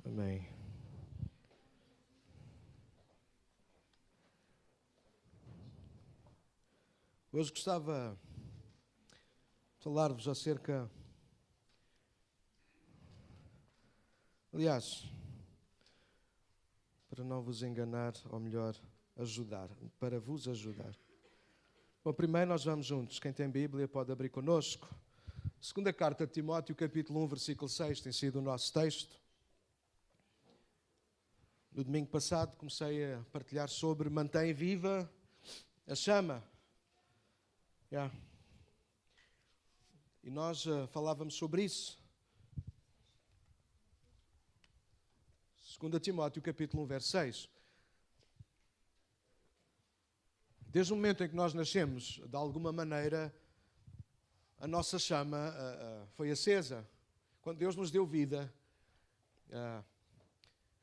Amém. Hoje gostava de falar-vos acerca... Aliás, para não vos enganar, ou melhor, para vos ajudar. Bom, primeiro nós vamos juntos. Quem tem Bíblia pode abrir connosco. Segunda carta de Timóteo, capítulo 1, versículo 6, tem sido o nosso texto. No domingo passado comecei a partilhar sobre mantém viva a chama. E nós falávamos sobre isso. 2 Timóteo, capítulo 1, verso 6. Desde o momento em que nós nascemos, de alguma maneira, a nossa chama foi acesa. Quando Deus nos deu vida, é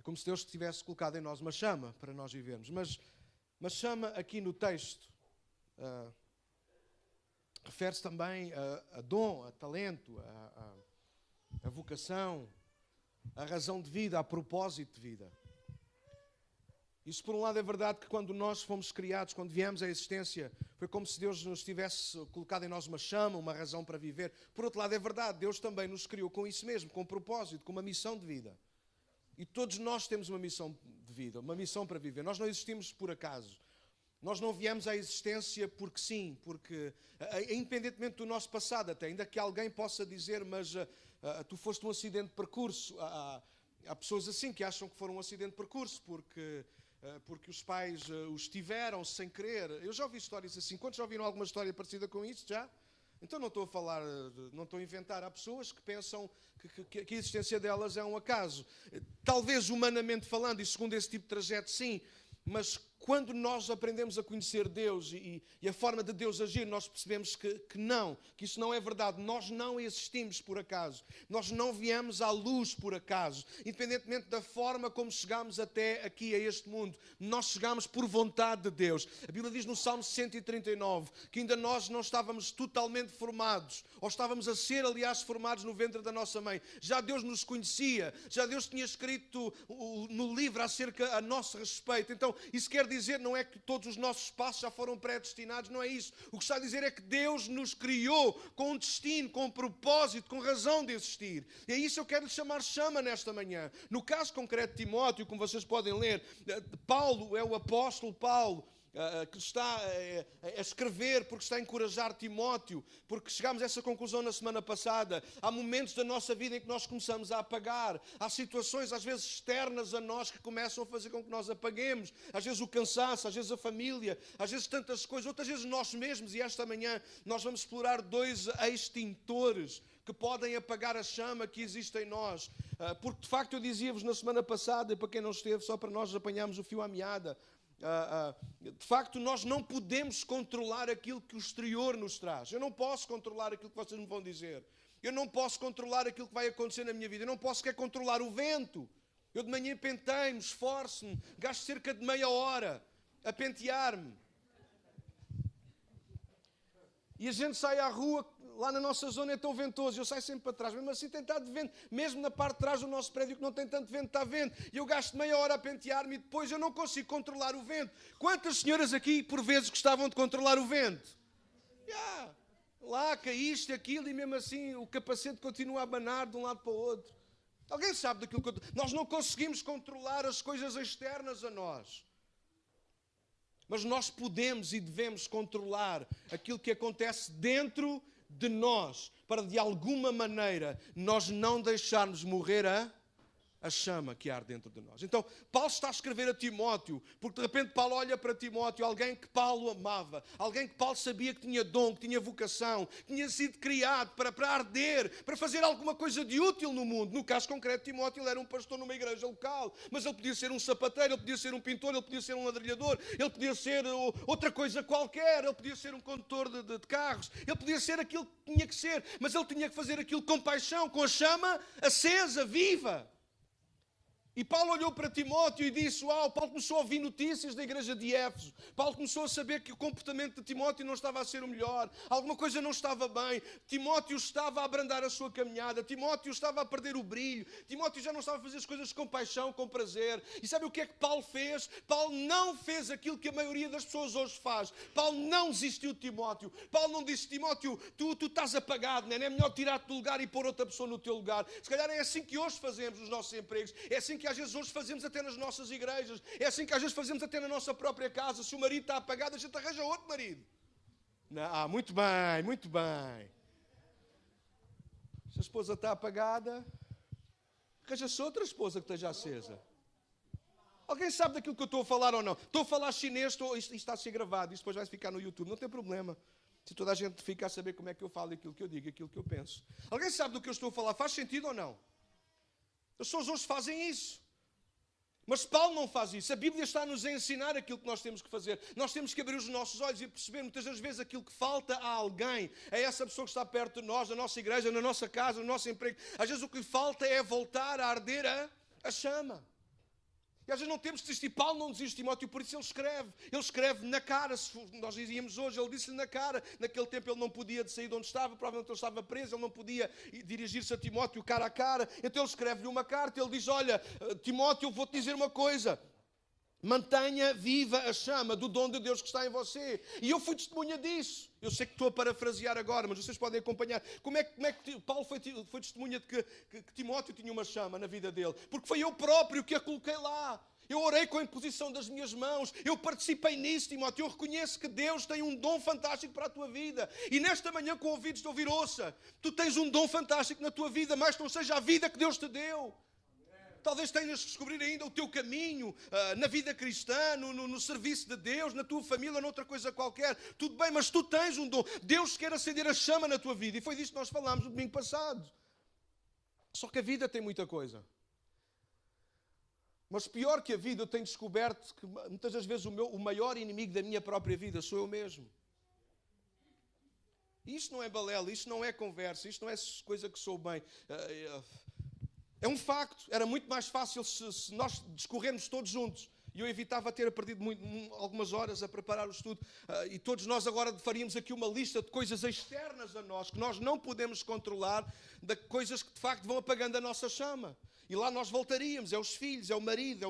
como se Deus tivesse colocado em nós uma chama para nós vivermos. Mas chama aqui no texto refere-se também a dom, a talento, a vocação, a razão de vida, a propósito de vida. Isso, por um lado, é verdade que quando nós fomos criados, quando viemos à existência, foi como se Deus nos tivesse colocado em nós uma chama, uma razão para viver. Por outro lado, é verdade, Deus também nos criou com isso mesmo, com um propósito, com uma missão de vida. E todos nós temos uma missão de vida, uma missão para viver. Nós não existimos por acaso. Nós não viemos à existência porque sim, porque, independentemente do nosso passado até, ainda que alguém possa dizer, mas tu foste um acidente de percurso. Há pessoas assim que acham que foram um acidente de percurso porque os pais os tiveram sem querer. Eu já ouvi histórias assim. Quantos já ouviram alguma história parecida com isso? Já? Então não estou a falar, não estou a inventar. Há pessoas que pensam que a existência delas é um acaso. Talvez humanamente falando, e segundo esse tipo de trajeto, sim, mas quando nós aprendemos a conhecer Deus e a forma de Deus agir, nós percebemos que isso não é verdade. Nós não existimos por acaso. Nós não viemos à luz por acaso. Independentemente da forma como chegámos até aqui, a este mundo, nós chegámos por vontade de Deus. A Bíblia diz no Salmo 139 que ainda nós não estávamos totalmente formados, ou estávamos a ser, aliás, formados no ventre da nossa mãe. Já Deus nos conhecia, já Deus tinha escrito no livro acerca a nosso respeito. Então, isso quer dizer, não é que todos os nossos passos já foram predestinados, não é isso. O que está a dizer é que Deus nos criou com um destino, com um propósito, com razão de existir. E é isso que eu quero lhe chamar chama nesta manhã. No caso concreto de Timóteo, como vocês podem ler, Paulo é o apóstolo Paulo, que está a escrever porque está a encorajar Timóteo, porque chegámos a essa conclusão na semana passada. Há momentos da nossa vida em que nós começamos a apagar. Há situações às vezes externas a nós que começam a fazer com que nós apaguemos. Às vezes o cansaço, às vezes a família, às vezes tantas coisas, outras vezes nós mesmos. E esta manhã nós vamos explorar 2 extintores que podem apagar a chama que existe em nós. Porque de facto eu dizia-vos na semana passada, e para quem não esteve, só para nós apanharmos o fio à meada, de facto nós não podemos controlar aquilo que o exterior nos traz. Eu não posso controlar aquilo que vocês me vão dizer. Eu não posso controlar aquilo que vai acontecer na minha vida. Eu não posso sequer controlar o vento. Eu de manhã penteio-me, esforço-me, gasto cerca de meia hora a pentear-me. E a gente sai à rua, lá na nossa zona é tão ventoso, eu saio sempre para trás, mesmo assim tem estado de vento, mesmo na parte de trás do nosso prédio que não tem tanto vento, está vento, e eu gasto meia hora a pentear-me e depois eu não consigo controlar o vento. Quantas senhoras aqui, por vezes, gostavam de controlar o vento? Lá caíste, aquilo, e mesmo assim o capacete continua a abanar de um lado para o outro. Alguém sabe daquilo que nós não conseguimos controlar as coisas externas a nós. Mas nós podemos e devemos controlar aquilo que acontece dentro de nós, para de alguma maneira nós não deixarmos morrer a chama que arde dentro de nós. Então, Paulo está a escrever a Timóteo, porque de repente Paulo olha para Timóteo, alguém que Paulo amava, alguém que Paulo sabia que tinha dom, que tinha vocação, que tinha sido criado para arder, para fazer alguma coisa de útil no mundo. No caso concreto, Timóteo ele era um pastor numa igreja local, mas ele podia ser um sapateiro, ele podia ser um pintor, ele podia ser um ladrilhador, ele podia ser outra coisa qualquer, ele podia ser um condutor de carros, ele podia ser aquilo que tinha que ser, mas ele tinha que fazer aquilo com paixão, com a chama acesa, viva. E Paulo olhou para Timóteo e disse, uau, Paulo começou a ouvir notícias da igreja de Éfeso. Paulo começou a saber que o comportamento de Timóteo não estava a ser o melhor. Alguma coisa não estava bem. Timóteo estava a abrandar a sua caminhada. Timóteo estava a perder o brilho. Timóteo já não estava a fazer as coisas com paixão, com prazer. E sabe o que é que Paulo fez? Paulo não fez aquilo que a maioria das pessoas hoje faz. Paulo não desistiu de Timóteo. Paulo não disse, Timóteo, tu estás apagado, não é? É melhor tirar-te do lugar e pôr outra pessoa no teu lugar. Se calhar é assim que hoje fazemos nos nossos empregos. É assim que às vezes hoje fazemos até nas nossas igrejas. É assim que às vezes fazemos até na nossa própria casa. Se o marido está apagado, a gente arranja outro marido. Não, muito bem, muito bem. Se a esposa está apagada, arranja-se outra esposa que esteja acesa. Alguém sabe daquilo que eu estou a falar ou não? Estou a falar chinês, isto está a ser gravado, isto depois vai ficar no YouTube, não tem problema. Se toda a gente fica a saber como é que eu falo, aquilo que eu digo, aquilo que eu penso. Alguém sabe do que eu estou a falar? Faz sentido ou não? As pessoas hoje fazem isso. Mas Paulo não faz isso. A Bíblia está-nos a ensinar aquilo que nós temos que fazer. Nós temos que abrir os nossos olhos e perceber muitas das vezes aquilo que falta a alguém, a essa pessoa que está perto de nós, na nossa igreja, na nossa casa, no nosso emprego. Às vezes o que lhe falta é voltar a arder a chama. E às vezes não temos de desistir. Paulo não desiste, Timóteo, por isso ele escreve. Ele escreve na cara, se nós dizíamos hoje, ele disse-lhe na cara. Naquele tempo ele não podia sair de onde estava, provavelmente ele estava preso, ele não podia dirigir-se a Timóteo cara a cara. Então ele escreve-lhe uma carta, ele diz, olha, Timóteo, eu vou-te dizer uma coisa. Mantenha viva a chama do dom de Deus que está em você. E eu fui testemunha disso. Eu sei que estou a parafrasear agora, mas vocês podem acompanhar. Como é que Paulo foi testemunha de que Timóteo tinha uma chama na vida dele? Porque foi eu próprio que a coloquei lá. Eu orei com a imposição das minhas mãos. Eu participei nisso, Timóteo. Eu reconheço que Deus tem um dom fantástico para a tua vida. E nesta manhã, com ouvidos de ouvir, ouça. Tu tens um dom fantástico na tua vida, mas não seja a vida que Deus te deu. Talvez tenhas de descobrir ainda o teu caminho na vida cristã, no serviço de Deus, na tua família, noutra coisa qualquer. Tudo bem, mas tu tens um dom. Deus quer acender a chama na tua vida. E foi disso que nós falámos no domingo passado. Só que a vida tem muita coisa. Mas pior que a vida, eu tenho descoberto que muitas das vezes o maior inimigo da minha própria vida sou eu mesmo. Isto não é balela, isto não é conversa, isto não é coisa que sou bem. É um facto. Era muito mais fácil se nós discorrermos todos juntos. E eu evitava ter perdido algumas horas a preparar o estudo. E todos nós agora faríamos aqui uma lista de coisas externas a nós, que nós não podemos controlar, de coisas que de facto vão apagando a nossa chama. E lá nós voltaríamos. É os filhos, é o marido,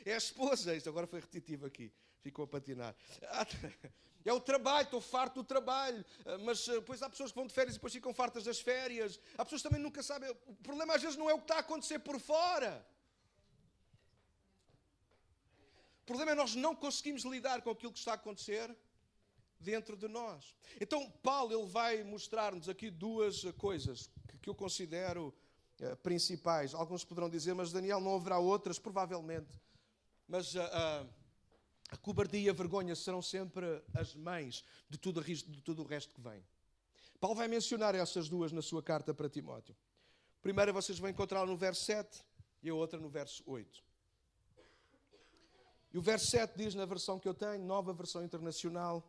é a esposa. Isto agora foi repetitivo aqui. Ficou a patinar. É o trabalho, estou farto do trabalho. Mas depois há pessoas que vão de férias e depois ficam fartas das férias. Há pessoas que também nunca sabem. O problema às vezes não é o que está a acontecer por fora. O problema é nós não conseguimos lidar com aquilo que está a acontecer dentro de nós. Então Paulo ele vai mostrar-nos aqui duas coisas que eu considero principais. Alguns poderão dizer, mas Daniel, não haverá outras? Provavelmente. Mas a cobardia e a vergonha serão sempre as mães de tudo o resto que vem. Paulo vai mencionar essas duas na sua carta para Timóteo. A primeira vocês vão encontrar no verso 7 e a outra no verso 8. E o verso 7 diz na versão que eu tenho, nova versão internacional,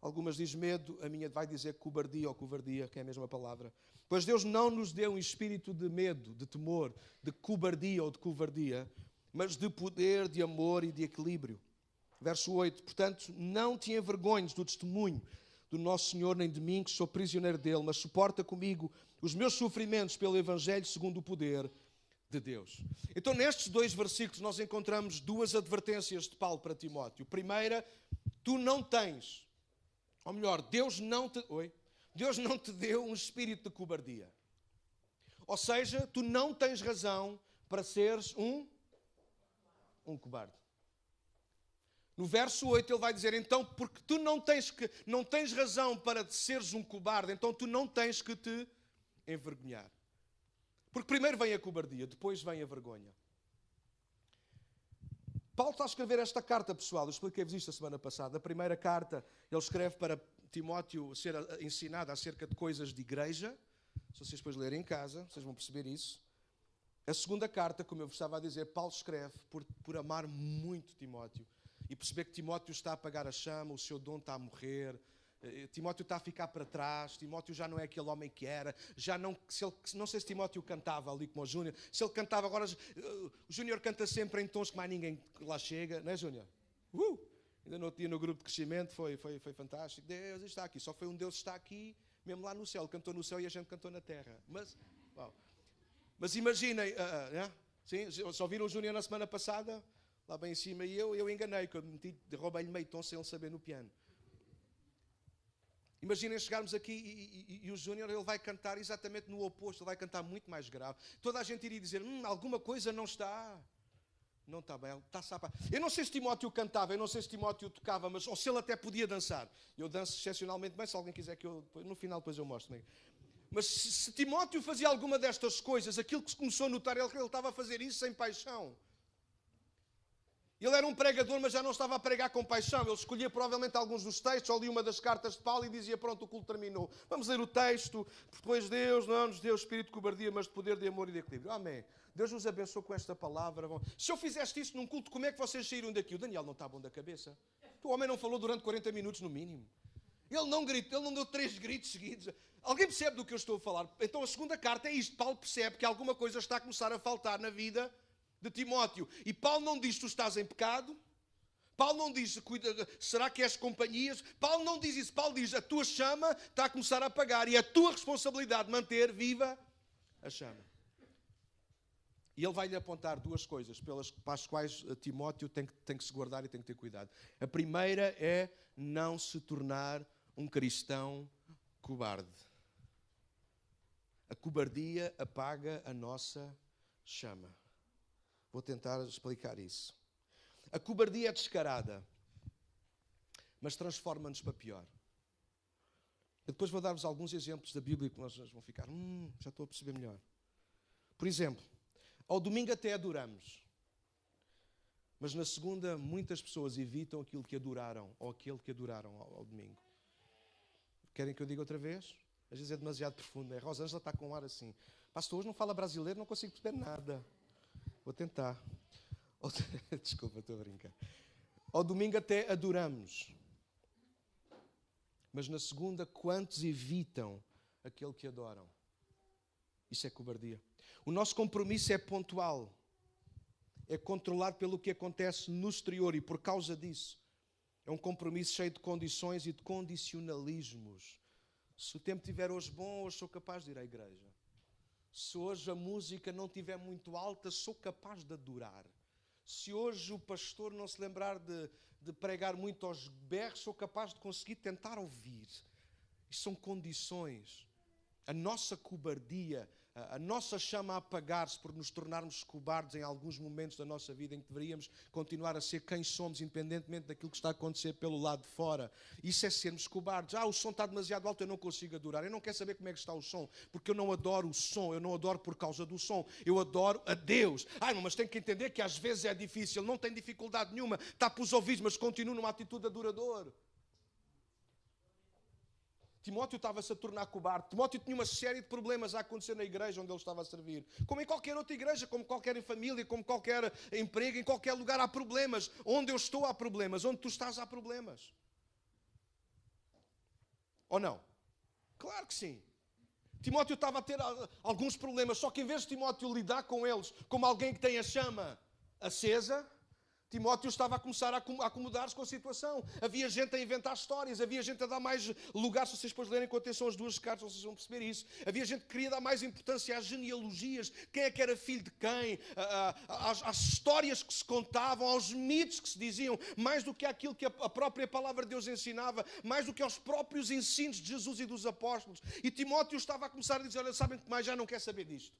algumas diz medo, a minha vai dizer cobardia ou covardia, que é a mesma palavra. Pois Deus não nos deu um espírito de medo, de temor, de cobardia ou de covardia, mas de poder, de amor e de equilíbrio. Verso 8, portanto, não te envergonhes do testemunho do nosso Senhor, nem de mim, que sou prisioneiro dele, mas suporta comigo os meus sofrimentos pelo Evangelho segundo o poder de Deus. Então, nestes dois versículos, nós encontramos duas advertências de Paulo para Timóteo. Primeira, tu não tens, ou melhor, Deus não te deu um espírito de cobardia. Ou seja, tu não tens razão para seres um cobarde. No verso 8 ele vai dizer, então, porque tu não tens razão para seres um cobarde, então tu não tens que te envergonhar. Porque primeiro vem a cobardia, depois vem a vergonha. Paulo está a escrever esta carta, pessoal, eu expliquei-vos isto a semana passada. A primeira carta ele escreve para Timóteo ser ensinado acerca de coisas de igreja. Se vocês depois lerem em casa, vocês vão perceber isso. A segunda carta, como eu vos estava a dizer, Paulo escreve por amar muito Timóteo. E perceber que Timóteo está a apagar a chama, o seu dom está a morrer, Timóteo está a ficar para trás, Timóteo já não é aquele homem que era, já não, não sei se Timóteo cantava ali como o Júnior, se ele cantava agora, o Júnior canta sempre em tons que mais ninguém lá chega, não é, Júnior? Ainda no outro dia no grupo de crescimento foi fantástico. Deus está aqui, só foi um Deus está aqui, mesmo lá no céu, ele cantou no céu e a gente cantou na terra. Mas imaginem, sim, só viram o Júnior na semana passada, lá bem em cima, e eu enganei, que eu roubei-lhe meio tom sem ele saber no piano. Imaginem chegarmos aqui e o Júnior, ele vai cantar exatamente no oposto, ele vai cantar muito mais grave. Toda a gente iria dizer, alguma coisa não está bem, está sapa. Eu não sei se Timóteo cantava, eu não sei se Timóteo tocava, ou se ele até podia dançar. Eu danço excepcionalmente bem, se alguém quiser que eu, no final depois eu mostro. Mas se Timóteo fazia alguma destas coisas, aquilo que se começou a notar, ele estava a fazer isso sem paixão. Ele era um pregador, mas já não estava a pregar com paixão. Ele escolhia provavelmente alguns dos textos, ou lia uma das cartas de Paulo e dizia, pronto, o culto terminou. Vamos ler o texto, porque depois Deus não nos deu espírito de cobardia, mas de poder, de amor e de equilíbrio. Amém. Deus nos abençoe com esta palavra. Se eu fizeste isto num culto, como é que vocês saíram daqui? O Daniel não está bom da cabeça. O homem não falou durante 40 minutos no mínimo. Ele não gritou, ele não deu 3 gritos seguidos. Alguém percebe do que eu estou a falar? Então a segunda carta é isto. Paulo percebe que alguma coisa está a começar a faltar na vida de Timóteo. E Paulo não diz, tu estás em pecado. Paulo não diz, será que és companhias? Paulo não diz isso. Paulo diz, a tua chama está a começar a apagar e é a tua responsabilidade manter viva a chama. E ele vai-lhe apontar 2 coisas para as quais Timóteo tem que se guardar e tem que ter cuidado. A primeira é não se tornar um cristão cobarde. A cobardia apaga a nossa chama. Vou tentar explicar isso. A cobardia é descarada, mas transforma-nos para pior. Eu depois vou dar-vos alguns exemplos da Bíblia que nós vão ficar, já estou a perceber melhor. Por exemplo, ao domingo até adoramos, mas na segunda muitas pessoas evitam aquilo que adoraram, ou aquele que adoraram ao domingo. Querem que eu diga outra vez? Às vezes é demasiado profundo. A Rosângela está com um ar assim. Pastor, hoje não fala brasileiro, não consigo perceber nada. Vou tentar. Desculpa, estou a brincar. Ao domingo até adoramos. Mas na segunda, quantos evitam aquele que adoram? Isso é cobardia. O nosso compromisso é pontual. É controlado pelo que acontece no exterior e por causa disso. É um compromisso cheio de condições e de condicionalismos. Se o tempo estiver hoje bom, hoje sou capaz de ir à igreja. Se hoje a música não estiver muito alta, sou capaz de adorar. Se hoje o pastor não se lembrar de pregar muito aos berros, sou capaz de conseguir tentar ouvir. Isto são condições. A nossa cobardia, a nossa chama a apagar-se por nos tornarmos cobardes em alguns momentos da nossa vida em que deveríamos continuar a ser quem somos, independentemente daquilo que está a acontecer pelo lado de fora. Isso é sermos cobardes. O som está demasiado alto, eu não consigo adorar. Eu não quero saber como é que está o som, porque eu não adoro o som, eu não adoro por causa do som. Eu adoro a Deus. Mas tem que entender que às vezes é difícil, não tem dificuldade nenhuma, tapa os ouvidos, mas continua numa atitude adoradora. Timóteo estava-se a tornar cobarde. Timóteo tinha uma série de problemas a acontecer na igreja onde ele estava a servir. Como em qualquer outra igreja, como qualquer família, como qualquer emprego, em qualquer lugar há problemas. Onde eu estou há problemas. Onde tu estás há problemas. Ou não? Claro que sim. Timóteo estava a ter alguns problemas, só que em vez de Timóteo lidar com eles como alguém que tem a chama acesa, Timóteo estava a começar a acomodar-se com a situação. Havia gente a inventar histórias, havia gente a dar mais lugar, se vocês depois lerem com atenção as 2 cartas, vocês vão perceber isso. Havia gente que queria dar mais importância às genealogias, quem é que era filho de quem, às histórias que se contavam, aos mitos que se diziam, mais do que aquilo que a própria palavra de Deus ensinava, mais do que aos próprios ensinos de Jesus e dos apóstolos. E Timóteo estava a começar a dizer, olha, sabem que mais já não quer saber disto.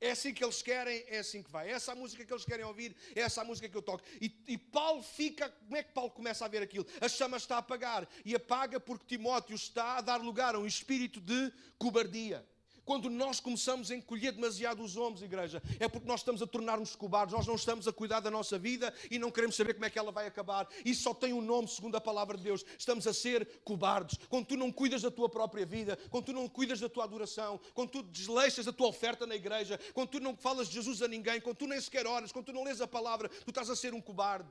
É assim que eles querem, é assim que vai. É essa a música que eles querem ouvir, é essa a música que eu toco. E Paulo fica... Como é que Paulo começa a ver aquilo? A chama está a apagar. E apaga porque Timóteo está a dar lugar a um espírito de cobardia. Quando nós começamos a encolher demasiado os ombros, igreja, é porque nós estamos a tornar-nos cobardes. Nós não estamos a cuidar da nossa vida e não queremos saber como é que ela vai acabar. Isso só tem um nome, segundo a palavra de Deus. Estamos a ser cobardes. Quando tu não cuidas da tua própria vida, quando tu não cuidas da tua adoração, quando tu desleixas a tua oferta na igreja, quando tu não falas de Jesus a ninguém, quando tu nem sequer oras, quando tu não lês a palavra, tu estás a ser um cobarde.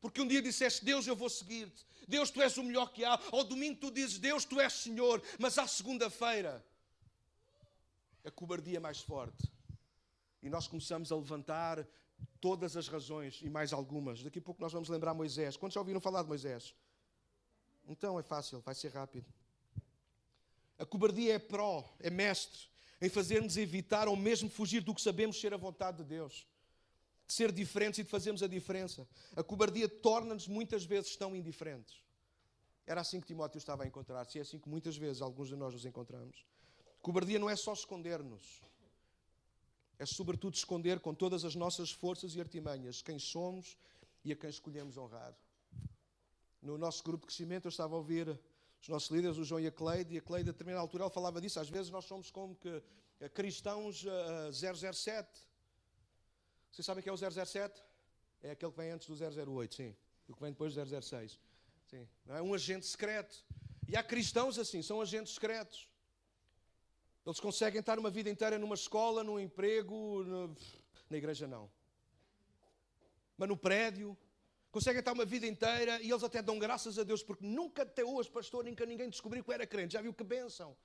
Porque um dia disseste, Deus, eu vou seguir-te. Deus, tu és o melhor que há. Ao domingo tu dizes, Deus, tu és Senhor. Mas à segunda-feira, a cobardia é mais forte. E nós começamos a levantar todas as razões e mais algumas. Daqui a pouco nós vamos lembrar Moisés. Quantos já ouviram falar de Moisés? Então é fácil, vai ser rápido. A cobardia é mestre em fazer-nos evitar ou mesmo fugir do que sabemos ser a vontade de Deus. De ser diferentes e de fazermos a diferença. A cobardia torna-nos muitas vezes tão indiferentes. Era assim que Timóteo estava a encontrar-se. E é assim que muitas vezes alguns de nós nos encontramos. Cobardia não é só esconder-nos. É sobretudo esconder com todas as nossas forças e artimanhas quem somos e a quem escolhemos honrar. No nosso grupo de crescimento eu estava a ouvir os nossos líderes, o João e a Cleide a determinada altura ela falava disso. Às vezes nós somos como que cristãos 007. Vocês sabem o que é o 007? É aquele que vem antes do 008, sim. E o que vem depois do 006. Sim. Não é um agente secreto. E há cristãos assim, são agentes secretos. Eles conseguem estar uma vida inteira numa escola, num emprego, na igreja não. Mas no prédio, conseguem estar uma vida inteira e eles até dão graças a Deus, porque nunca até hoje, pastor, nunca ninguém descobriu que era crente. Já viu que bênção?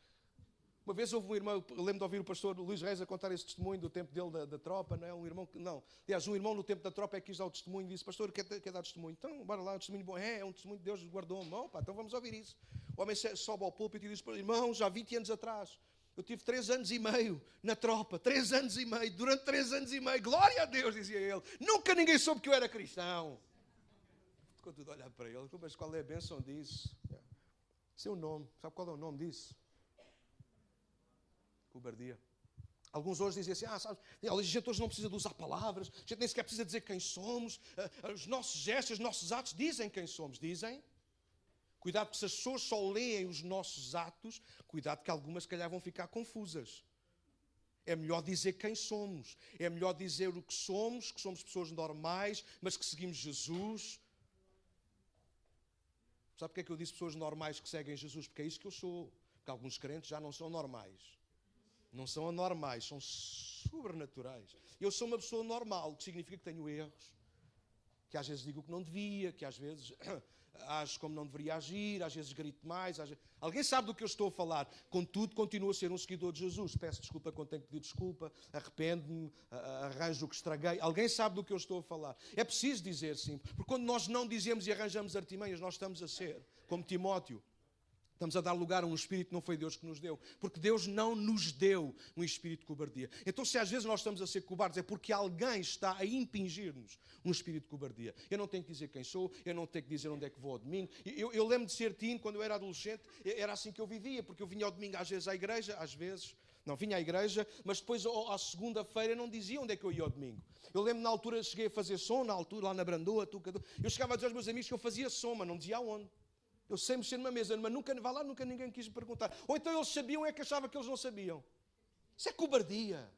Uma vez houve um irmão, eu lembro de ouvir o pastor Luís Reis a contar esse testemunho do tempo dele da tropa, não é? Um irmão que, não. Aliás, um irmão no tempo da tropa é que quis dar o testemunho e disse, pastor, quer dar testemunho? Então, bora lá, um testemunho bom. É um testemunho de Deus, guardou-me. Opa, então vamos ouvir isso. O homem sobe ao púlpito e diz, irmão, já 20 anos atrás, eu tive 3 anos e meio na tropa, 3 anos e meio, durante 3 anos e meio, glória a Deus, dizia ele. Nunca ninguém soube que eu era cristão. Ficou tudo a olhar para ele, mas qual é a bênção disso? Esse é o nome, sabe qual é o nome disso? Cobardia. Alguns hoje dizem assim, sabe, a gente hoje não precisa de usar palavras, a gente nem sequer precisa dizer quem somos, os nossos gestos, os nossos atos dizem quem somos, dizem. Cuidado, porque se as pessoas só leem os nossos atos, cuidado que algumas, se calhar, vão ficar confusas. É melhor dizer quem somos. É melhor dizer o que somos pessoas normais, mas que seguimos Jesus. Sabe porque é que eu disse pessoas normais que seguem Jesus? Porque é isso que eu sou. Porque alguns crentes já não são normais. Não são anormais, são sobrenaturais. Eu sou uma pessoa normal, o que significa que tenho erros. Que às vezes digo o que não devia, que às vezes ajo como não deveria agir, às vezes grito mais. Alguém sabe do que eu estou a falar. Contudo, continuo a ser um seguidor de Jesus. Peço desculpa quando tenho que pedir desculpa, arrependo-me, arranjo o que estraguei. Alguém sabe do que eu estou a falar. É preciso dizer sim, porque quando nós não dizemos e arranjamos artimanhas, nós estamos a ser, como Timóteo, estamos a dar lugar a um espírito que não foi Deus que nos deu. Porque Deus não nos deu um espírito de cobardia. Então, se às vezes nós estamos a ser cobardes, é porque alguém está a impingir-nos um espírito de cobardia. Eu não tenho que dizer quem sou, eu não tenho que dizer onde é que vou ao domingo. Eu lembro de ser teen, quando eu era adolescente, era assim que eu vivia, porque eu vinha ao domingo às vezes à igreja, vinha à igreja, mas depois à segunda-feira não dizia onde é que eu ia ao domingo. Eu lembro na altura, cheguei a fazer som, lá na Brandoa, eu chegava a dizer aos meus amigos que eu fazia som, mas não dizia aonde. Eu sei mexer numa mesa, mas nunca ninguém quis me perguntar. Ou então eles sabiam, é que achava que eles não sabiam. Isso é cobardia.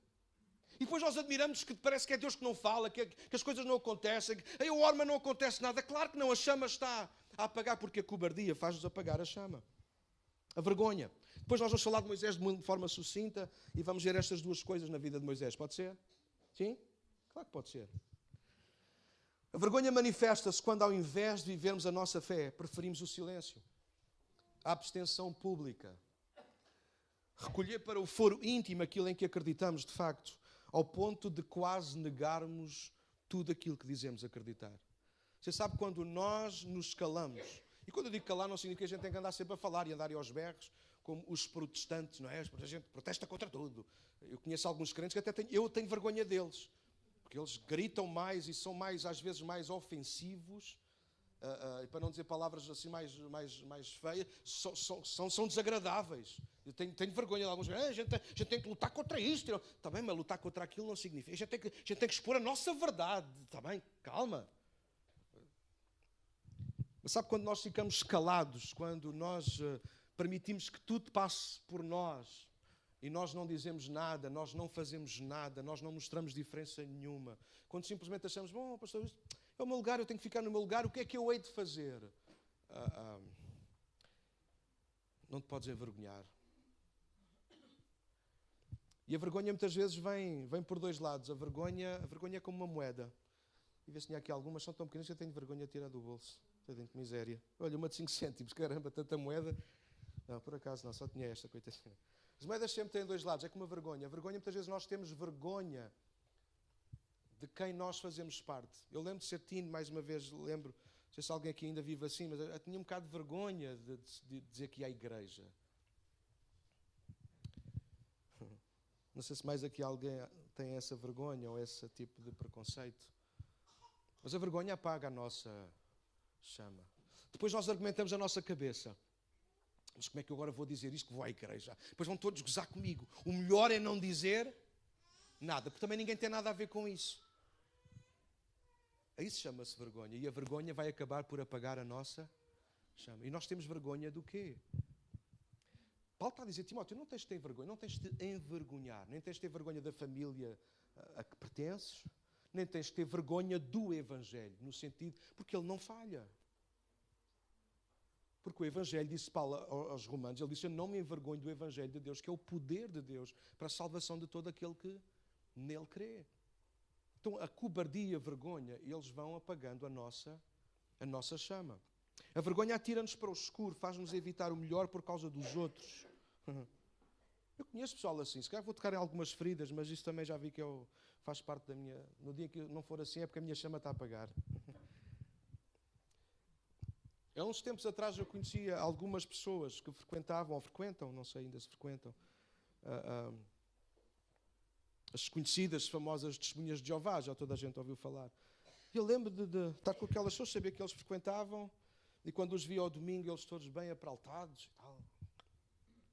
E depois nós admiramos que parece que é Deus que não fala, que as coisas não acontecem, que a horma não acontece nada. Claro que não, a chama está a apagar, porque a cobardia faz-nos apagar a chama. A vergonha. Depois nós vamos falar de Moisés de uma forma sucinta e vamos ver estas duas coisas na vida de Moisés. Pode ser? Sim? Claro que pode ser. A vergonha manifesta-se quando, ao invés de vivermos a nossa fé, preferimos o silêncio, a abstenção pública, recolher para o foro íntimo aquilo em que acreditamos de facto, ao ponto de quase negarmos tudo aquilo que dizemos acreditar. Você sabe quando nós nos calamos, e quando eu digo calar não significa que a gente tem que andar sempre a falar e andar aos berros, como os protestantes, não é? A gente protesta contra tudo. Eu conheço alguns crentes que eu tenho vergonha deles. Porque eles gritam mais e são às vezes mais ofensivos, e para não dizer palavras assim mais feias, são desagradáveis. Eu tenho vergonha de alguns. A gente tem que lutar contra isto. Está bem, mas lutar contra aquilo não significa. A gente tem que expor a nossa verdade. Está bem, calma. Mas sabe quando nós ficamos calados, quando nós permitimos que tudo passe por nós, e nós não dizemos nada, nós não fazemos nada, nós não mostramos diferença nenhuma. Quando simplesmente achamos, bom, pastor, isto é o meu lugar, eu tenho que ficar no meu lugar, o que é que eu hei de fazer? Não te podes envergonhar. E a vergonha muitas vezes vem por dois lados. A vergonha é como uma moeda. E ver se tinha aqui algumas, são tão pequenas que eu tenho vergonha de tirar do bolso. Tenho que miséria. Olha, uma de 5 cêntimos, caramba, tanta moeda. Não, por acaso não, só tinha esta, coitadinha. As moedas sempre têm dois lados, é como a vergonha. A vergonha, muitas vezes nós temos vergonha de quem nós fazemos parte. Eu lembro de ser teen, mais uma vez, lembro, não sei se alguém aqui ainda vive assim, mas eu tinha um bocado de vergonha de dizer que ia à igreja. Não sei se mais aqui alguém tem essa vergonha ou esse tipo de preconceito. Mas a vergonha apaga a nossa chama. Depois nós argumentamos a nossa cabeça. Mas como é que eu agora vou dizer isto que vou à igreja? Depois vão todos gozar comigo. O melhor é não dizer nada, porque também ninguém tem nada a ver com isso. Isso chama-se vergonha. E a vergonha vai acabar por apagar a nossa chama. E nós temos vergonha do quê? Paulo está a dizer, Timóteo, não tens de ter vergonha, não tens de te envergonhar, nem tens de ter vergonha da família a que pertences, nem tens de ter vergonha do Evangelho, no sentido, porque ele não falha. Porque o Evangelho, disse Paulo aos Romanos, ele disse, eu não me envergonho do Evangelho de Deus, que é o poder de Deus para a salvação de todo aquele que nele crê. Então a cobardia e a vergonha, eles vão apagando a nossa chama. A vergonha atira-nos para o escuro, faz-nos evitar o melhor por causa dos outros. Eu conheço pessoal assim, se calhar vou tocar em algumas feridas, mas isso também já vi que faz parte da minha... No dia que não for assim é porque a minha chama está a apagar. Há uns tempos atrás eu conhecia algumas pessoas que frequentavam, ou frequentam, não sei ainda se frequentam, as conhecidas, famosas testemunhas de Jeová, já toda a gente ouviu falar. Eu lembro de estar com aquelas pessoas, sabia que eles frequentavam, e quando os via ao domingo, eles todos bem apraltados, e tal,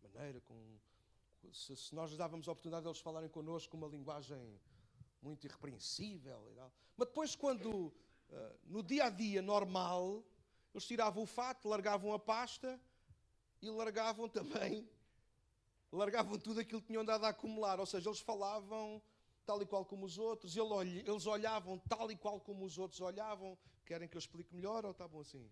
de maneira, se nós lhes dávamos a oportunidade de eles falarem connosco com uma linguagem muito irrepreensível, e tal. Mas depois, quando, no dia-a-dia normal, eles tiravam o fato, largavam a pasta e largavam tudo aquilo que tinham andado a acumular. Ou seja, eles falavam tal e qual como os outros, eles olhavam tal e qual como os outros olhavam. Querem que eu explique melhor ou está bom assim?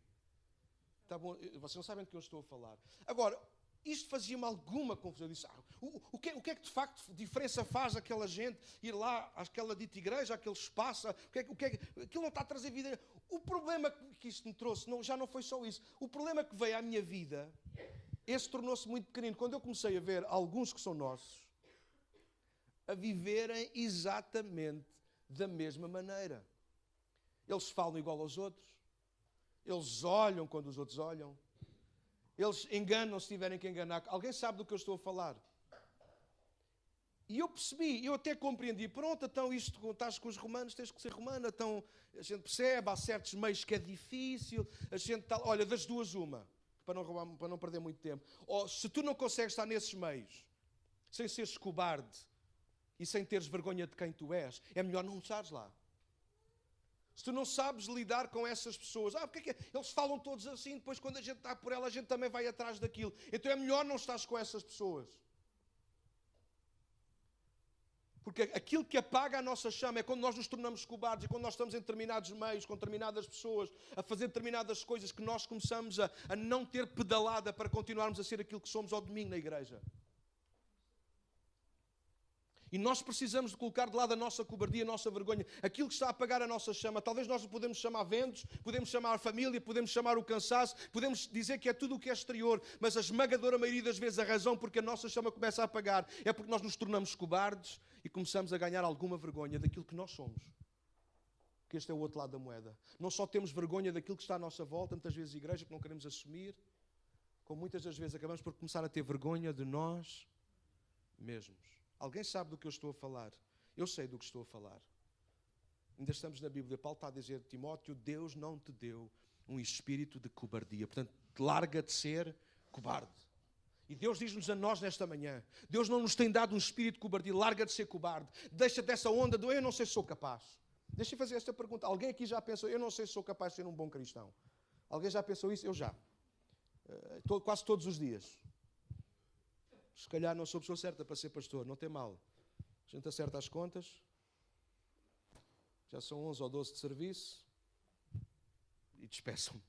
Está bom, vocês não sabem do que eu estou a falar. Agora, isto fazia-me alguma confusão. Eu disse, o que é que de facto diferença faz aquela gente ir lá àquela dita igreja, àquele espaço? Aquilo não está a trazer vida. O problema que isto me trouxe já não foi só isso. O problema que veio à minha vida, esse tornou-se muito pequenino. Quando eu comecei a ver alguns que são nossos a viverem exatamente da mesma maneira. Eles falam igual aos outros. Eles olham quando os outros olham. Eles enganam se tiverem que enganar. Alguém sabe do que eu estou a falar? E eu percebi, eu até compreendi. Pronto, então isto, estás com os romanos, tens que ser romano. Então a gente percebe, há certos meios que é difícil. A gente está, olha, das duas uma, para não perder muito tempo. Ou se tu não consegues estar nesses meios, sem seres cobarde e sem teres vergonha de quem tu és, é melhor não estares lá. Se tu não sabes lidar com essas pessoas, porque é que eles falam todos assim, depois quando a gente está por ela, a gente também vai atrás daquilo. Então é melhor não estares com essas pessoas. Porque aquilo que apaga a nossa chama é quando nós nos tornamos cobardes e quando nós estamos em determinados meios, com determinadas pessoas, a fazer determinadas coisas que nós começamos a não ter pedalada para continuarmos a ser aquilo que somos ao domingo na igreja. E nós precisamos de colocar de lado a nossa cobardia, a nossa vergonha, aquilo que está a apagar a nossa chama. Talvez nós podemos chamar ventos, podemos chamar a família, podemos chamar o cansaço, podemos dizer que é tudo o que é exterior, mas a esmagadora maioria das vezes a razão porque a nossa chama começa a apagar é porque nós nos tornamos cobardes e começamos a ganhar alguma vergonha daquilo que nós somos. Porque este é o outro lado da moeda. Não só temos vergonha daquilo que está à nossa volta, muitas vezes a igreja que não queremos assumir, como muitas das vezes acabamos por começar a ter vergonha de nós mesmos. Alguém sabe do que eu estou a falar? Eu sei do que estou a falar. Ainda estamos na Bíblia. Paulo está a dizer, Timóteo, Deus não te deu um espírito de cobardia. Portanto, larga de ser cobarde. E Deus diz-nos a nós nesta manhã, Deus não nos tem dado um espírito de cobardia. Larga de ser cobarde. Deixa dessa onda do eu não sei se sou capaz. Deixa eu fazer esta pergunta. Alguém aqui já pensou, eu não sei se sou capaz de ser um bom cristão? Alguém já pensou isso? Eu já. Quase todos os dias. Se calhar não sou a pessoa certa para ser pastor, não tem mal. A gente acerta as contas, já são 11 ou 12 de serviço e despeçam-me.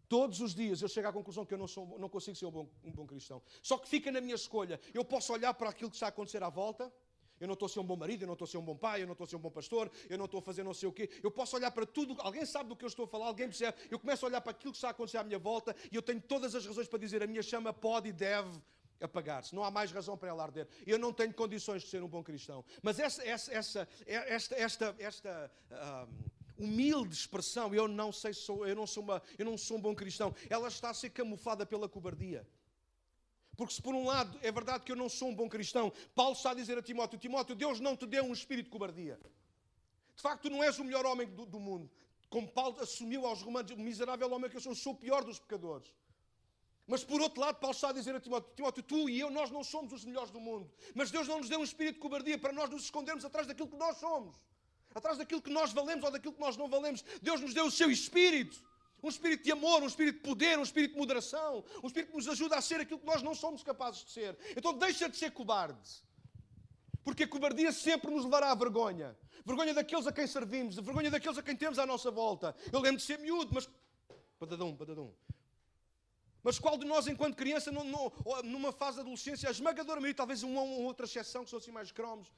Todos os dias eu chego à conclusão que eu não consigo ser um bom cristão. Só que fica na minha escolha. Eu posso olhar para aquilo que está a acontecer à volta, Eu não estou a ser um bom marido, eu não estou a ser um bom pai, eu não estou a ser um bom pastor, eu não estou a fazer não sei o quê. Eu posso olhar para tudo, alguém sabe do que eu estou a falar, alguém percebe. Eu começo a olhar para aquilo que está a acontecer à minha volta e eu tenho todas as razões para dizer a minha chama pode e deve apagar-se. Não há mais razão para ela arder. Eu não tenho condições de ser um bom cristão. Mas esta humilde expressão, eu não sou um bom cristão, ela está a ser camuflada pela cobardia. Porque se por um lado é verdade que eu não sou um bom cristão, Paulo está a dizer a Timóteo, Timóteo, Deus não te deu um espírito de cobardia. De facto, tu não és o melhor homem do mundo. Como Paulo assumiu aos romanos, o miserável homem que eu sou o pior dos pecadores. Mas por outro lado, Paulo está a dizer a Timóteo, Timóteo, tu e eu, nós não somos os melhores do mundo. Mas Deus não nos deu um espírito de cobardia para nós nos escondermos atrás daquilo que nós somos. Atrás daquilo que nós valemos ou daquilo que nós não valemos. Deus nos deu o seu espírito. Um espírito de amor, um espírito de poder, um espírito de moderação. Um espírito que nos ajuda a ser aquilo que nós não somos capazes de ser. Então deixa de ser cobarde. Porque a cobardia sempre nos levará à vergonha. Vergonha daqueles a quem servimos. Vergonha daqueles a quem temos à nossa volta. Eu lembro de ser miúdo, mas... Padadum. Mas qual de nós, enquanto criança, numa fase de adolescência, a esmagadora maioria, talvez uma ou outra exceção, que são assim mais cromos,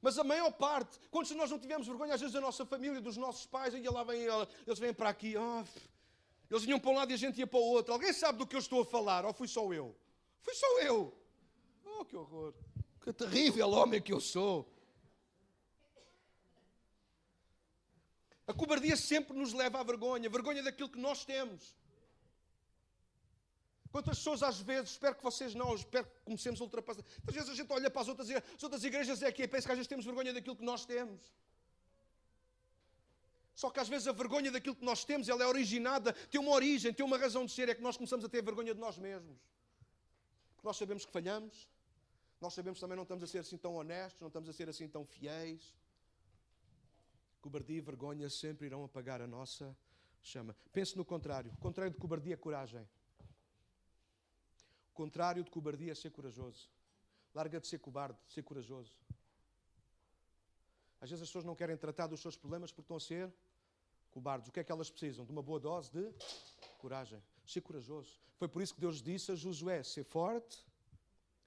mas a maior parte, quando nós não tivemos vergonha, às vezes, da nossa família, dos nossos pais, e lá vem, eles vêm para aqui, eles vinham para um lado e a gente ia para o outro. Alguém sabe do que eu estou a falar? Ou fui só eu? Fui só eu. Oh, que horror. Que terrível homem que eu sou. A cobardia sempre nos leva à vergonha. Vergonha daquilo que nós temos. Quantas pessoas às vezes, espero que vocês não, espero que comecemos a ultrapassar. Às vezes a gente olha para as outras igrejas e pensa que às vezes temos vergonha daquilo que nós temos. Só que às vezes a vergonha daquilo que nós temos, ela é originada, tem uma origem, tem uma razão de ser, é que nós começamos a ter vergonha de nós mesmos. Porque nós sabemos que falhamos, nós sabemos que também não estamos a ser assim tão honestos, não estamos a ser assim tão fiéis. Cobardia e vergonha sempre irão apagar a nossa chama. Pense no contrário. O contrário de cobardia é coragem. O contrário de cobardia é ser corajoso. Larga de ser cobarde, ser corajoso. Às vezes as pessoas não querem tratar dos seus problemas porque estão a ser cobardes. O que é que elas precisam? De uma boa dose de coragem. Ser corajoso. Foi por isso que Deus disse a Josué, ser forte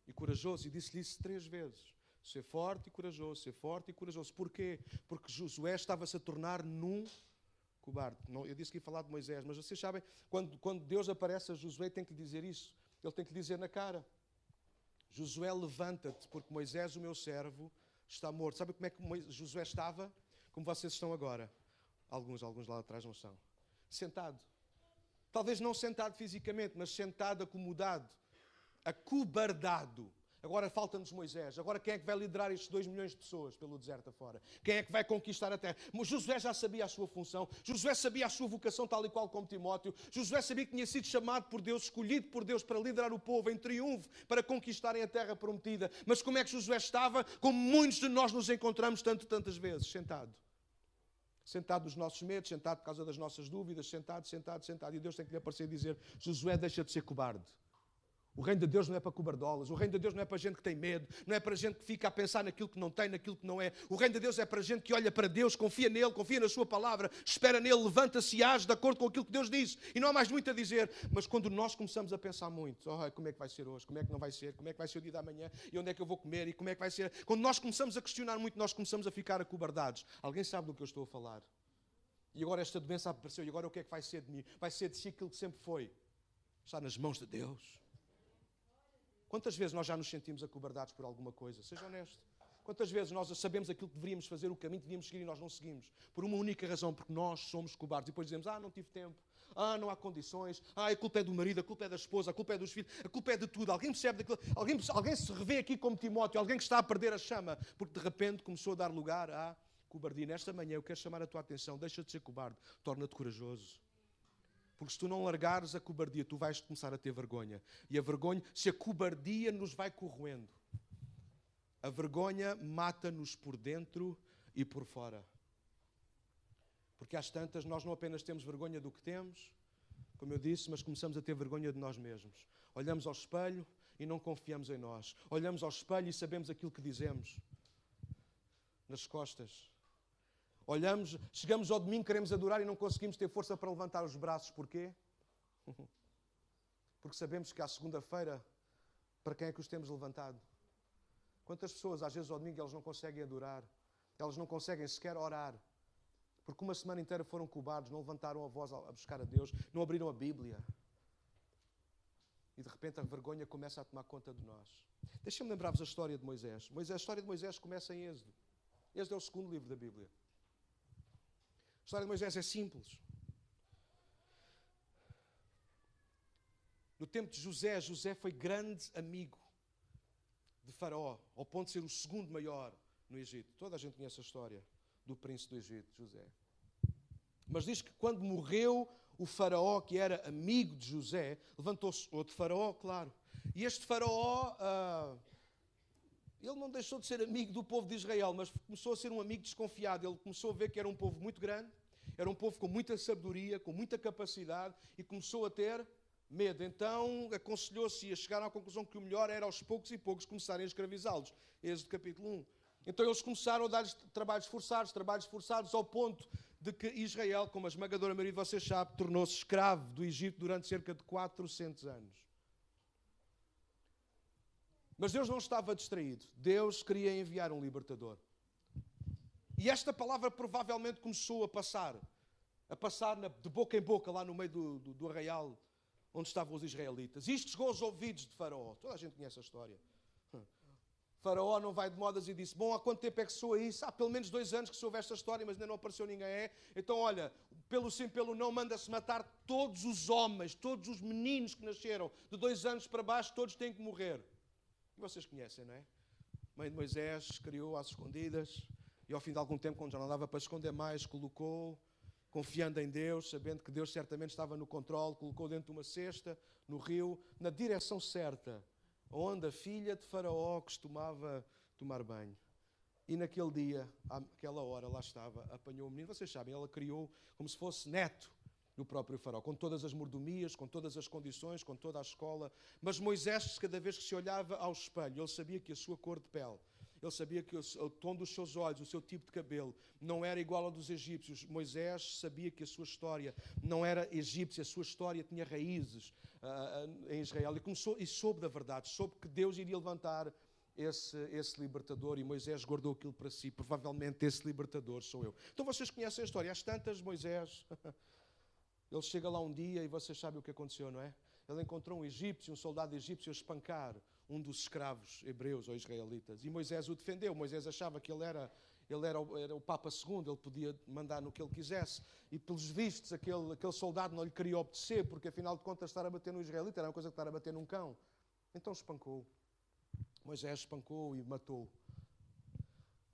e corajoso. E disse-lhe isso 3 vezes. Ser forte e corajoso, ser forte e corajoso. Porquê? Porque Josué estava-se a tornar num cobarde. Eu disse que ia falar de Moisés, mas vocês sabem, quando Deus aparece a Josué, tem que lhe dizer isso. Ele tem que lhe dizer na cara. Josué, levanta-te, porque Moisés, o meu servo, está morto. Sabe como é que Josué estava? Como vocês estão agora. Alguns lá atrás não estão. Sentado. Talvez não sentado fisicamente, mas sentado, acomodado. Acobardado. Agora falta-nos Moisés. Agora quem é que vai liderar estes 2 milhões de pessoas pelo deserto afora? Quem é que vai conquistar a terra? Josué já sabia a sua função. Josué sabia a sua vocação tal e qual como Timóteo. Josué sabia que tinha sido chamado por Deus, escolhido por Deus para liderar o povo em triunfo, para conquistarem a terra prometida. Mas como é que Josué estava? Como muitos de nós nos encontramos tantas vezes, sentado. Sentado nos nossos medos, sentado por causa das nossas dúvidas, sentado. E Deus tem que lhe aparecer e dizer, Josué, deixa de ser cobarde. O reino de Deus não é para cobardolas. O reino de Deus não é para gente que tem medo. Não é para gente que fica a pensar naquilo que não tem, naquilo que não é. O reino de Deus é para gente que olha para Deus, confia nele, confia na sua palavra, espera nele, levanta-se e age de acordo com aquilo que Deus diz. E não há mais muito a dizer. Mas quando nós começamos a pensar muito, como é que vai ser hoje? Como é que não vai ser? Como é que vai ser o dia da manhã? E onde é que eu vou comer? E como é que vai ser? Quando nós começamos a questionar muito, nós começamos a ficar acobardados. Alguém sabe do que eu estou a falar? E agora esta doença apareceu. E agora o que é que vai ser de mim? Vai ser de si aquilo que sempre foi. Está nas mãos de Deus. Quantas vezes nós já nos sentimos acobardados por alguma coisa? Seja honesto. Quantas vezes nós sabemos aquilo que deveríamos fazer, o caminho que devíamos seguir e nós não seguimos? Por uma única razão, porque nós somos cobardes. E depois dizemos, não tive tempo. Não há condições. A culpa é do marido, a culpa é da esposa, a culpa é dos filhos, a culpa é de tudo. Alguém percebe daquilo? Alguém se revê aqui como Timóteo, alguém que está a perder a chama, porque de repente começou a dar lugar à cobardia. Nesta manhã eu quero chamar a tua atenção. Deixa de ser cobarde. Torna-te corajoso. Porque se tu não largares a cobardia, tu vais começar a ter vergonha. E a vergonha, se a cobardia nos vai corroendo, a vergonha mata-nos por dentro e por fora. Porque às tantas nós não apenas temos vergonha do que temos, como eu disse, mas começamos a ter vergonha de nós mesmos. Olhamos ao espelho e não confiamos em nós. Olhamos ao espelho e sabemos aquilo que dizemos nas costas. Olhamos, chegamos ao domingo, queremos adorar e não conseguimos ter força para levantar os braços. Porquê? Porque sabemos que à segunda-feira, para quem é que os temos levantado? Quantas pessoas, às vezes ao domingo, elas não conseguem adorar, elas não conseguem sequer orar, porque uma semana inteira foram cobardes, não levantaram a voz a buscar a Deus, não abriram a Bíblia. E de repente a vergonha começa a tomar conta de nós. Deixa-me lembrar-vos a história de Moisés. A história de Moisés começa em Êxodo. Êxodo é o segundo livro da Bíblia. A história de Moisés é simples. No tempo de José, José foi grande amigo de Faraó, ao ponto de ser o segundo maior no Egito. Toda a gente conhece a história do príncipe do Egito, José. Mas diz que quando morreu o Faraó, que era amigo de José, levantou-se outro Faraó, claro. E este Faraó, ele não deixou de ser amigo do povo de Israel, mas começou a ser um amigo desconfiado. Ele começou a ver que era um povo muito grande, era um povo com muita sabedoria, com muita capacidade, e começou a ter medo. Então aconselhou-se e chegaram à conclusão que o melhor era aos poucos e poucos começarem a escravizá-los. Êxodo capítulo 1. Então eles começaram a dar-lhes trabalhos forçados, ao ponto de que Israel, como a esmagadora maioria de vocês sabe, tornou-se escravo do Egito durante cerca de 400 anos. Mas Deus não estava distraído. Deus queria enviar um libertador. E esta palavra provavelmente começou a passar de boca em boca lá no meio do arraial onde estavam os israelitas. Isto chegou aos ouvidos de Faraó. Toda a gente conhece a história. Faraó não vai de modas e disse, bom, há quanto tempo é que soa isso? Há pelo menos 2 anos que soube esta história, mas ainda não apareceu ninguém. Então, olha, pelo sim, pelo não, manda-se matar todos os homens, todos os meninos que nasceram de 2 anos para baixo, todos têm que morrer. E vocês conhecem, não é? A mãe de Moisés criou às escondidas e ao fim de algum tempo, quando já não dava para esconder mais, colocou, confiando em Deus, sabendo que Deus certamente estava no controle, colocou dentro de uma cesta, no rio, na direção certa, onde a filha de Faraó costumava tomar banho. E naquele dia, àquela hora, lá estava, apanhou o menino. Vocês sabem, ela criou como se fosse neto do próprio Faraó, com todas as mordomias, com todas as condições, com toda a escola. Mas Moisés, cada vez que se olhava ao espelho, ele sabia que a sua cor de pele, ele sabia que o tom dos seus olhos, o seu tipo de cabelo, não era igual ao dos egípcios. Moisés sabia que a sua história não era egípcia, a sua história tinha raízes em Israel. E soube da verdade, soube que Deus iria levantar esse libertador, e Moisés guardou aquilo para si. Provavelmente esse libertador sou eu. Então vocês conhecem a história. Às tantas, Moisés, ele chega lá um dia e vocês sabem o que aconteceu, não é? Ele encontrou um egípcio, um soldado egípcio a espancar um dos escravos hebreus ou israelitas. E Moisés o defendeu. Moisés achava que ele era o Papa II, ele podia mandar no que ele quisesse. E pelos vistos, aquele soldado não lhe queria obedecer, porque afinal de contas estar a bater no israelita era uma coisa que estar a bater num cão. Então espancou. Moisés espancou e matou.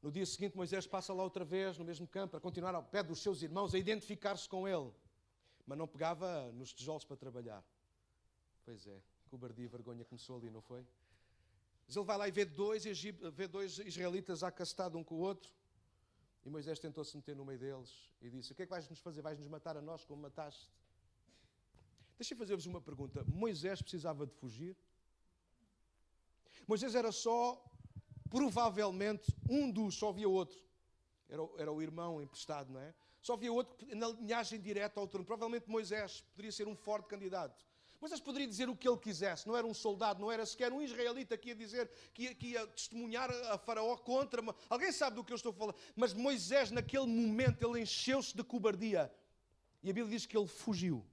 No dia seguinte, Moisés passa lá outra vez, no mesmo campo, para continuar ao pé dos seus irmãos, a identificar-se com ele. Mas não pegava nos tijolos para trabalhar. Pois é, cobardia e vergonha começou ali, não foi? Mas ele vai lá e vê dois israelitas acastados um com o outro. E Moisés tentou-se meter no meio deles e disse, o que é que vais-nos fazer? Vais-nos matar a nós como mataste? Deixa-me fazer-vos uma pergunta. Moisés precisava de fugir? Moisés era só, provavelmente, só havia outro. Era o irmão emprestado, não é? Só havia outro na linhagem direta ao trono. Provavelmente Moisés poderia ser um forte candidato. Moisés poderia dizer o que ele quisesse. Não era um soldado, não era sequer um israelita que ia dizer, que ia testemunhar a Faraó contra. Alguém sabe do que eu estou a falar. Mas Moisés, naquele momento, ele encheu-se de cobardia. E a Bíblia diz que ele fugiu.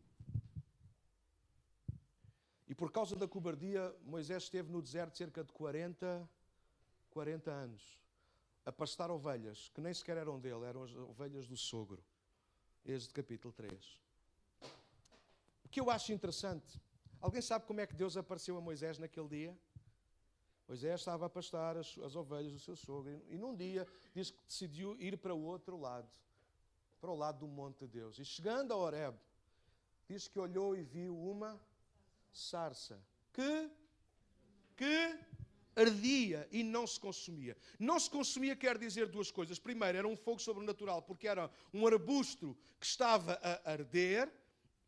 E por causa da cobardia, Moisés esteve no deserto cerca de 40 anos. A pastar ovelhas, que nem sequer eram dele, eram as ovelhas do sogro. Êxodo capítulo 3. O que eu acho interessante, alguém sabe como é que Deus apareceu a Moisés naquele dia? Moisés estava a pastar as ovelhas do seu sogro, e num dia diz que decidiu ir para o outro lado, para o lado do monte de Deus. E chegando a Horebe, diz que olhou e viu uma sarça que ardia e não se consumia. Não se consumia quer dizer duas coisas. Primeiro, era um fogo sobrenatural, porque era um arbusto que estava a arder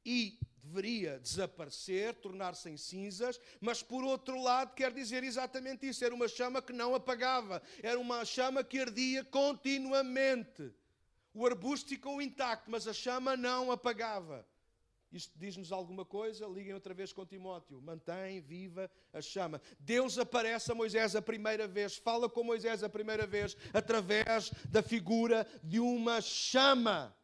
e deveria desaparecer, tornar-se em cinzas, mas por outro lado quer dizer exatamente isso. Era uma chama que não apagava. Era uma chama que ardia continuamente. O arbusto ficou intacto, mas a chama não apagava. Isto diz-nos alguma coisa? Liguem outra vez com Timóteo. Mantém viva a chama. Deus aparece a Moisés a primeira vez, fala com Moisés a primeira vez, através da figura de uma chama.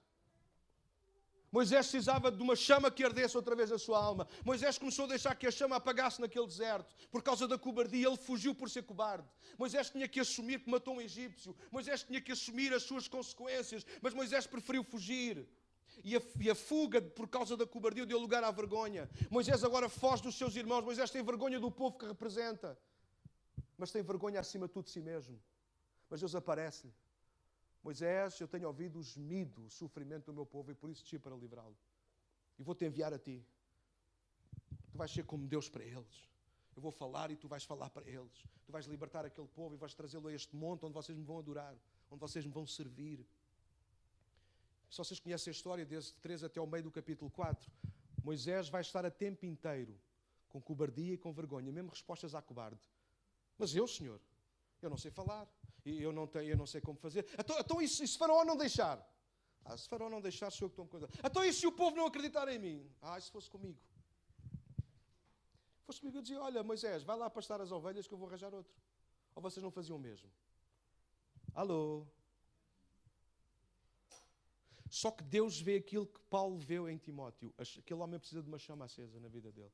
Moisés precisava de uma chama que ardesse outra vez a sua alma. Moisés começou a deixar que a chama apagasse naquele deserto. Por causa da cobardia, ele fugiu por ser cobarde. Moisés tinha que assumir que matou um egípcio. Moisés tinha que assumir as suas consequências. Mas Moisés preferiu fugir. E a fuga por causa da cobardia deu lugar à vergonha. Moisés agora foge dos seus irmãos. Moisés tem vergonha do povo que representa. Mas tem vergonha acima de tudo de si mesmo. Mas Deus aparece-lhe. Moisés, eu tenho ouvido o gemido, o sofrimento do meu povo e por isso desci para livrá-lo. E vou-te enviar a ti. Tu vais ser como Deus para eles. Eu vou falar e tu vais falar para eles. Tu vais libertar aquele povo e vais trazê-lo a este monte onde vocês me vão adorar, onde vocês me vão servir. Se vocês conhecem a história, desde 3 até o meio do capítulo 4, Moisés vai estar a tempo inteiro com cobardia e com vergonha, mesmo respostas à cobarde. Mas eu, Senhor, eu não sei falar. E eu não sei como fazer. Então e se Faraó não deixar? Se Faraó não deixar, sou eu que estou a coisa. Então e se o povo não acreditar em mim? Se fosse comigo. Se fosse comigo, eu dizia, olha, Moisés, vai lá pastar as ovelhas que eu vou arranjar outro. Ou vocês não faziam o mesmo? Alô? Só que Deus vê aquilo que Paulo vê em Timóteo. Aquele homem precisa de uma chama acesa na vida dele.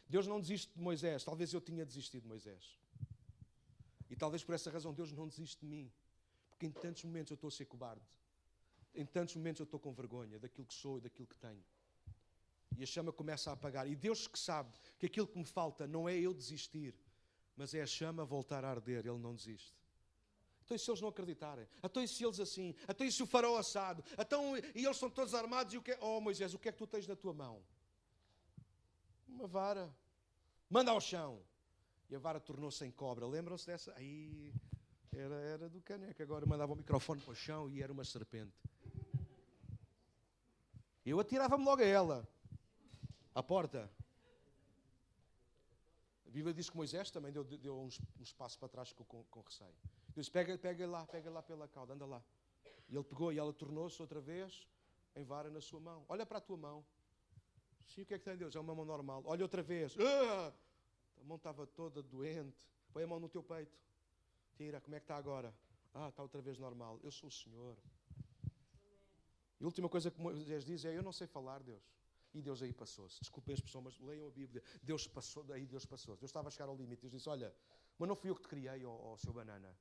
Deus não desiste de Moisés. Talvez eu tinha desistido de Moisés. E talvez por essa razão Deus não desiste de mim. Porque em tantos momentos eu estou a ser cobarde. Em tantos momentos eu estou com vergonha daquilo que sou e daquilo que tenho. E a chama começa a apagar. E Deus que sabe que aquilo que me falta não é eu desistir, mas é a chama voltar a arder. Ele não desiste. Então e se eles não acreditarem? Então e se eles assim? Então e se o faraó assado? Então, e eles são todos armados e o que é? Oh Moisés, o que é que tu tens na tua mão? Uma vara. Manda ao chão. E a vara tornou-se em cobra. Lembram-se dessa? Aí era do caneco. Agora mandava o microfone para o chão e era uma serpente. Eu atirava-me logo a ela. À porta. A Bíblia diz que Moisés também deu um espaço para trás com receio. Deus pega lá pela cauda, anda lá. E ele pegou e ela tornou-se outra vez em vara na sua mão. Olha para a tua mão. Sim, o que é que tem Deus? É uma mão normal. Olha outra vez. A mão estava toda doente. Põe a mão no teu peito. Tira, como é que está agora? Está outra vez normal. Eu sou o Senhor. E a última coisa que Moisés diz é, eu não sei falar, Deus. E Deus aí passou-se. Desculpem as pessoas, mas leiam a Bíblia. Deus passou, daí Deus passou-se. Deus estava a chegar ao limite. Deus disse, olha, mas não fui eu que te criei, ó seu banana.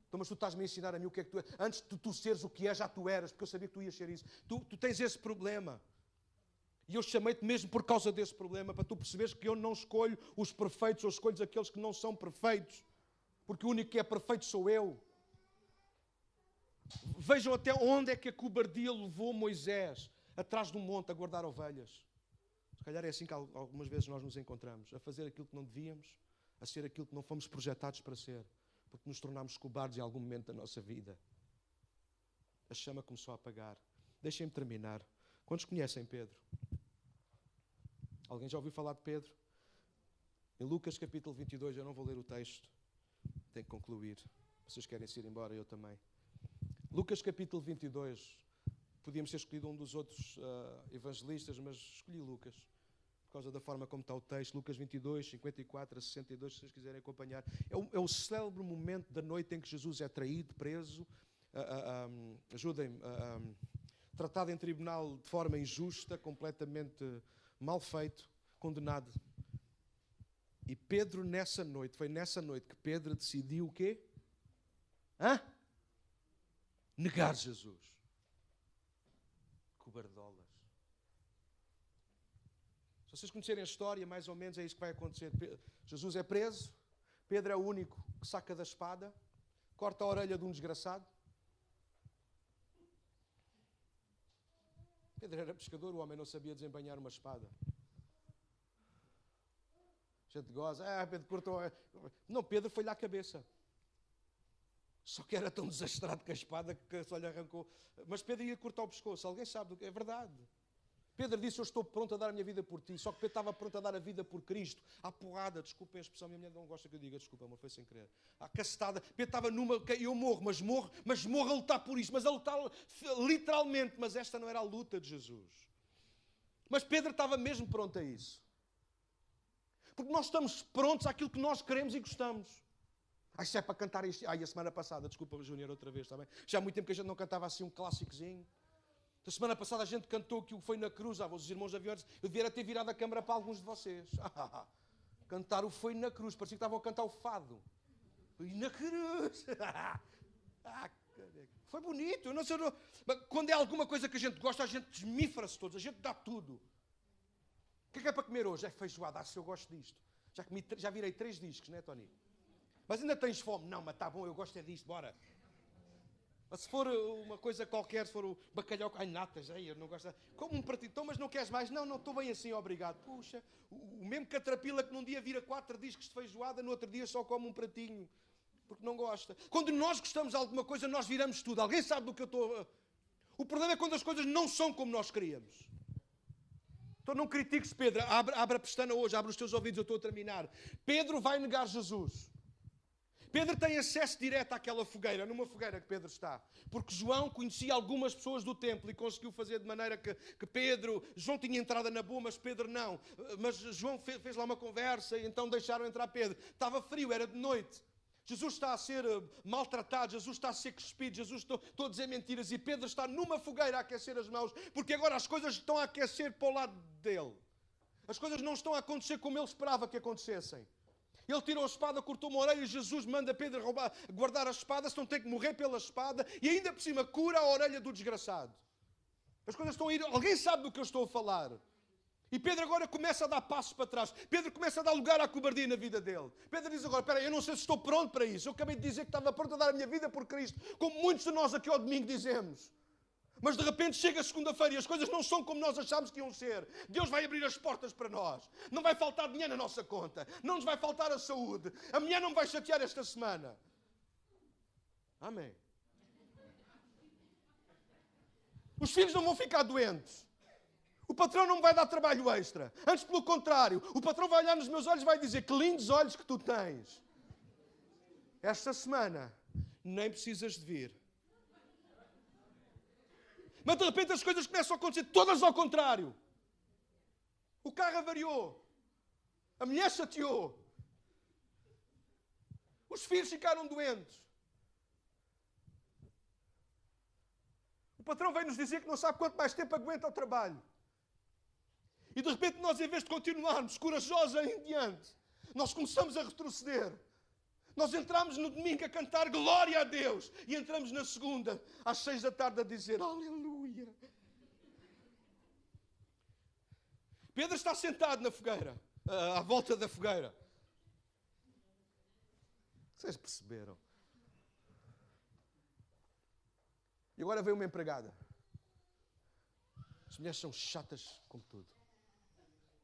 Então, mas tu estás-me a ensinar a mim o que é que tu és. Antes de tu seres o que és, já tu eras, porque eu sabia que tu ias ser isso. Tu tens esse problema. E eu chamei-te mesmo por causa desse problema, para tu perceberes que eu não escolho os perfeitos, eu escolho aqueles que não são perfeitos. Porque o único que é perfeito sou eu. Vejam até onde é que a cobardia levou Moisés, atrás de um monte, a guardar ovelhas. Se calhar é assim que algumas vezes nós nos encontramos, a fazer aquilo que não devíamos, a ser aquilo que não fomos projetados para ser, porque nos tornámos cobardes em algum momento da nossa vida. A chama começou a apagar. Deixem-me terminar. Quantos conhecem Pedro? Alguém já ouviu falar de Pedro? Em Lucas capítulo 22, eu não vou ler o texto, tenho que concluir. Vocês querem se ir embora, eu também. Lucas capítulo 22, podíamos ter escolhido um dos outros evangelistas, mas escolhi Lucas, por causa da forma como está o texto. Lucas 22, 54 a 62, se vocês quiserem acompanhar. É o célebre momento da noite em que Jesus é traído, preso, ajudem-me, tratado em tribunal de forma injusta, completamente mal feito, condenado. E Pedro foi nessa noite que Pedro decidiu o quê? Negar Jesus. Cobardolas. Se vocês conhecerem a história, mais ou menos é isso que vai acontecer. Jesus é preso, Pedro é o único que saca da espada, corta a orelha de um desgraçado. Pedro era pescador, o homem não sabia desembainhar uma espada. A gente goza, Pedro cortou. Não, Pedro foi-lhe à cabeça. Só que era tão desastrado com a espada que só lhe arrancou. Mas Pedro ia cortar o pescoço. Alguém sabe do que é verdade. Pedro disse, eu estou pronto a dar a minha vida por ti. Só que Pedro estava pronto a dar a vida por Cristo. À porrada, desculpem a expressão, minha mulher não gosta que eu diga, desculpa, amor, foi sem querer. À cacetada. Pedro estava numa, eu morro, mas morro a lutar por isso. Mas a lutar literalmente, mas esta não era a luta de Jesus. Mas Pedro estava mesmo pronto a isso. Porque nós estamos prontos àquilo que nós queremos e gostamos. Isso é para cantar isto. A semana passada, desculpa, Júnior, outra vez, está bem? Já há muito tempo que a gente não cantava assim um clássicozinho. A semana passada a gente cantou que Foi na Cruz. Os irmãos aviões, eu devia ter virado a câmara para alguns de vocês. Cantar o Foi na Cruz. Parecia que estavam a cantar o fado. Foi na cruz. Foi bonito. Eu não sei, mas quando é alguma coisa que a gente gosta, a gente desmifra-se todos. A gente dá tudo. O que é para comer hoje? É feijoada. Se eu gosto disto. Já virei 3 discos, não é, Tony? Mas ainda tens fome? Não, mas está bom, eu gosto é disto, bora. Mas se for uma coisa qualquer, se for o bacalhau... Ai, natas, eu não gosto... Como um pratinho, então, mas não queres mais? Não, estou bem assim, obrigado. Puxa, o mesmo catrapila que num dia vira 4 discos de feijoada, no outro dia só come um pratinho, porque não gosta. Quando nós gostamos de alguma coisa, nós viramos tudo. Alguém sabe do que eu estou... O problema é quando as coisas não são como nós queríamos. Então não critiques Pedro. Abre a pestana hoje, abre os teus ouvidos, eu estou a terminar. Pedro vai negar Jesus. Pedro tem acesso direto àquela fogueira, numa fogueira que Pedro está. Porque João conhecia algumas pessoas do templo e conseguiu fazer de maneira que João tinha entrada na boa, mas Pedro não. Mas João fez lá uma conversa e então deixaram entrar Pedro. Estava frio, era de noite. Jesus está a ser maltratado, Jesus está a ser cuspido, Jesus está a dizer mentiras e Pedro está numa fogueira a aquecer as mãos, porque agora as coisas estão a aquecer para o lado dele. As coisas não estão a acontecer como ele esperava que acontecessem. Ele tirou a espada, cortou uma orelha e Jesus manda Pedro guardar a espada, senão tem que morrer pela espada e ainda por cima cura a orelha do desgraçado. As coisas estão a ir... Alguém sabe do que eu estou a falar? E Pedro agora começa a dar passos para trás. Pedro começa a dar lugar à cobardia na vida dele. Pedro diz agora, espera aí, eu não sei se estou pronto para isso. Eu acabei de dizer que estava pronto a dar a minha vida por Cristo, como muitos de nós aqui ao domingo dizemos. Mas de repente chega segunda-feira e as coisas não são como nós achámos que iam ser. Deus vai abrir as portas para nós. Não vai faltar dinheiro na nossa conta. Não nos vai faltar a saúde. A mulher não me vai chatear esta semana. Amém. Os filhos não vão ficar doentes. O patrão não me vai dar trabalho extra. Antes, pelo contrário, o patrão vai olhar nos meus olhos e vai dizer que lindos olhos que tu tens. Esta semana nem precisas de vir. Mas de repente as coisas começam a acontecer todas ao contrário. O carro avariou. A mulher chateou. Os filhos ficaram doentes. O patrão veio nos dizer que não sabe quanto mais tempo aguenta o trabalho. E de repente nós, em vez de continuarmos corajosos em diante, nós começamos a retroceder. Nós entramos no domingo a cantar glória a Deus. E entramos na segunda, às 6 da tarde, a dizer aleluia. Pedro está sentado na fogueira, à volta da fogueira. Vocês perceberam? E agora veio uma empregada. As mulheres são chatas como tudo.